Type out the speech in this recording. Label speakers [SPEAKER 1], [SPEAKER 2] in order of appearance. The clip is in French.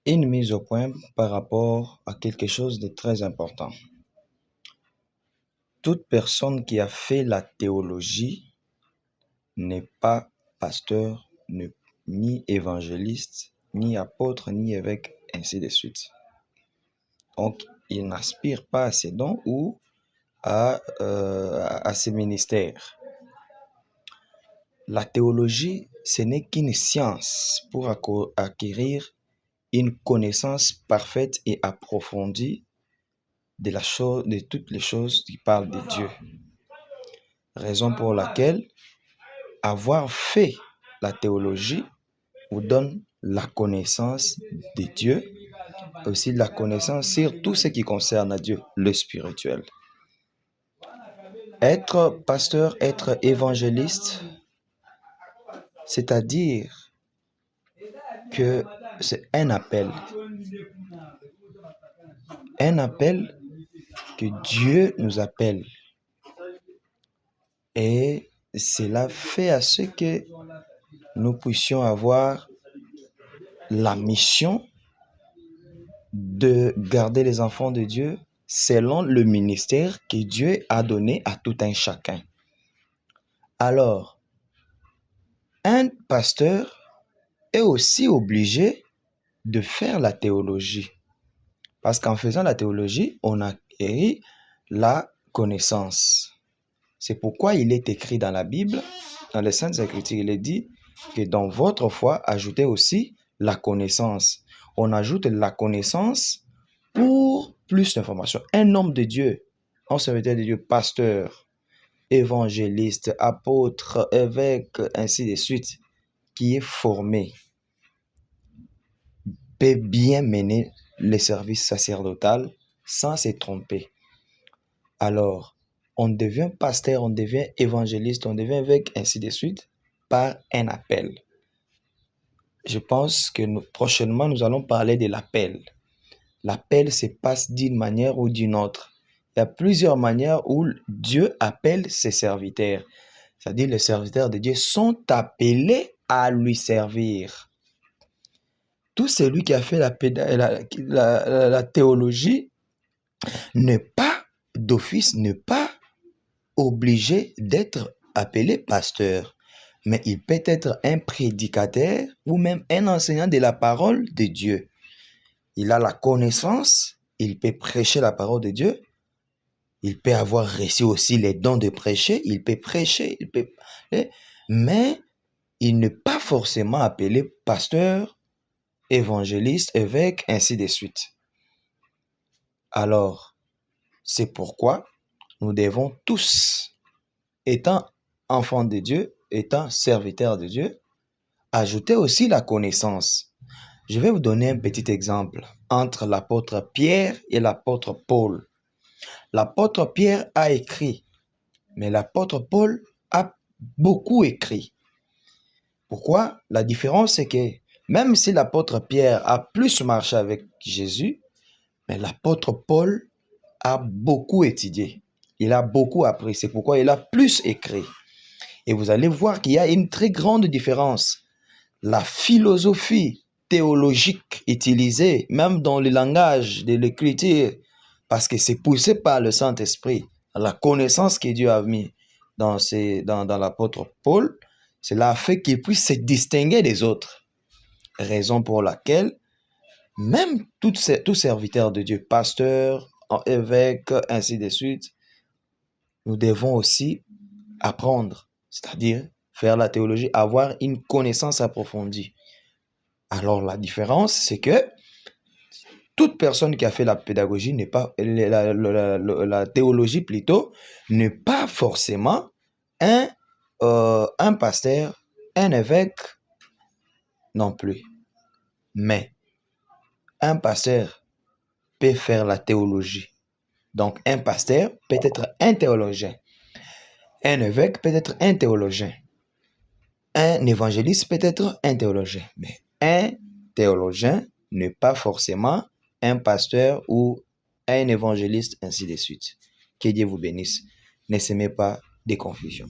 [SPEAKER 1] Une mise au point par rapport à quelque chose de très important. Toute personne qui a fait la théologie n'est pas pasteur, ni évangéliste, ni apôtre, ni évêque, ainsi de suite. Donc, il n'aspire pas à ces dons ou à ces ministères. La théologie, ce n'est qu'une science pour acquérir une connaissance parfaite et approfondie de toutes les choses qui parlent de Dieu. Raison pour laquelle avoir fait la théologie vous donne la connaissance de Dieu, aussi la connaissance sur tout ce qui concerne Dieu, le spirituel. Être pasteur, être évangéliste, c'est-à-dire que c'est un appel. Un appel que Dieu nous appelle. Et cela fait à ce que nous puissions avoir la mission de garder les enfants de Dieu selon le ministère que Dieu a donné à tout un chacun. Alors, un pasteur est aussi obligé de faire la théologie. Parce qu'en faisant la théologie, on acquérit la connaissance. C'est pourquoi il est écrit dans la Bible, dans les Saintes Écritures, il est dit que dans votre foi, ajoutez aussi la connaissance. On ajoute la connaissance pour plus d'informations. Un homme de Dieu, un serviteur de Dieu, pasteur, évangéliste, apôtre, évêque, ainsi de suite, qui est formé, peut bien mener le service sacerdotal sans se tromper. Alors, on devient pasteur, on devient évangéliste, on devient évêque, ainsi de suite, par un appel. Je pense que prochainement, nous allons parler de l'appel. L'appel se passe d'une manière ou d'une autre. Il y a plusieurs manières où Dieu appelle ses serviteurs. C'est-à-dire les serviteurs de Dieu sont appelés à lui servir. Tout celui qui a fait la théologie n'est pas d'office, n'est pas obligé d'être appelé pasteur, mais il peut être un prédicateur ou même un enseignant de la parole de Dieu. Il a la connaissance, il peut prêcher la parole de Dieu, il peut avoir reçu aussi les dons de prêcher, il peut prêcher, mais il n'est pas forcément appelé pasteur, évangéliste, évêque, ainsi de suite. Alors, c'est pourquoi nous devons tous, étant enfants de Dieu, étant serviteurs de Dieu, ajouter aussi la connaissance. Je vais vous donner un petit exemple entre l'apôtre Pierre et l'apôtre Paul. L'apôtre Pierre a écrit, mais l'apôtre Paul a beaucoup écrit. Pourquoi? La différence, c'est que même si l'apôtre Pierre a plus marché avec Jésus, mais l'apôtre Paul a beaucoup étudié. Il a beaucoup appris. C'est pourquoi il a plus écrit. Et vous allez voir qu'il y a une très grande différence. La philosophie théologique utilisée, même dans le langage de l'écriture, parce que c'est poussé par le Saint-Esprit, la connaissance que Dieu a mis dans l'apôtre Paul, cela a fait qu'il puisse se distinguer des autres. Raison pour laquelle, même tout serviteur de Dieu, pasteur, évêque, ainsi de suite, nous devons aussi apprendre, c'est-à-dire faire la théologie, avoir une connaissance approfondie. Alors la différence, c'est que toute personne qui a fait la pédagogie n'est pas la théologie plutôt n'est pas forcément un pasteur, un évêque non plus. Mais un pasteur peut faire la théologie. Donc un pasteur peut être un théologien. Un évêque peut être un théologien. Un évangéliste peut être un théologien. Mais un théologien n'est pas forcément un pasteur ou un évangéliste, ainsi de suite. Que Dieu vous bénisse. Ne s'aimez pas des confusions.